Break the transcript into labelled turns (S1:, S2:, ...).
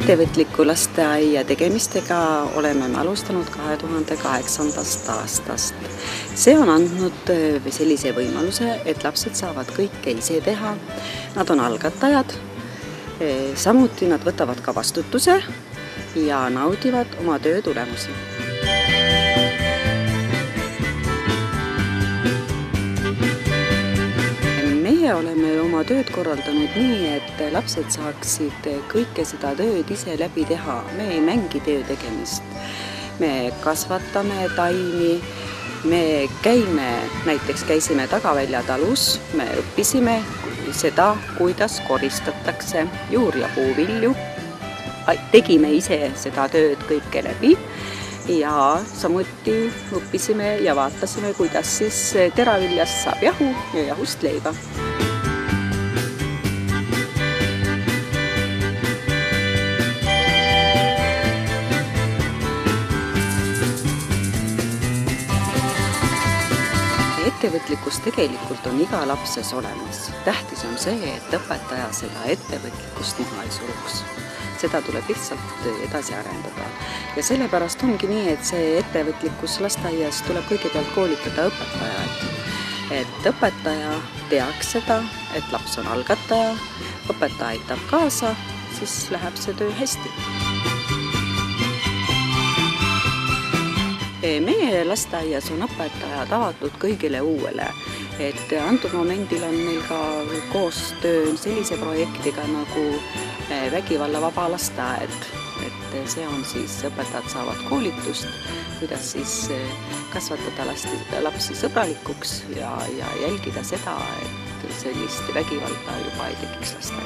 S1: Ettevõtliku lasteaia tegemistega oleme me alustanud 2008. aastast. See on andnud sellise võimaluse, et lapsed saavad kõike ise teha. Nad on algatajad, samuti nad võtavad ka vastutuse ja naudivad oma töö tulemusi. Meie oleme oma tööd korraldanud nii, et lapsed saaksid kõike seda tööd ise läbi teha. Me ei mängi töö tegemist. Me kasvatame taimi, me käisime Tagavälja talus, me õppisime seda, kuidas koristatakse juur- ja puuvilju. Tegime ise seda tööd kõike läbi ja samuti õppisime ja vaatasime, kuidas siis teraviljast saab jahu ja jahust leiba. Ettevõtlikkus tegelikult on iga lapses olemas. Tähtis on see, et õpetaja seda ettevõtlikkust maha ei suruks. Seda tuleb lihtsalt edasi arendada. Ja sellepärast ongi nii, et see ettevõtlikkus lasteaias tuleb kõigepealt koolitada õpetajad. Et õpetaja teaks seda, et laps on algataja, õpetaja aitab kaasa, siis läheb see töö hästi. Meie lasteaias on õpetajad avatud kõigile uuele, et antud momendil on meil ka koostöö sellise projektiga nagu vägivallavaba lasteaed. Et see on siis, õpetajad saavad koolitust, kuidas siis kasvatada lapsi sõbralikuks ja jälgida seda, et sellist vägivalda juba ei tekiks lasteaias.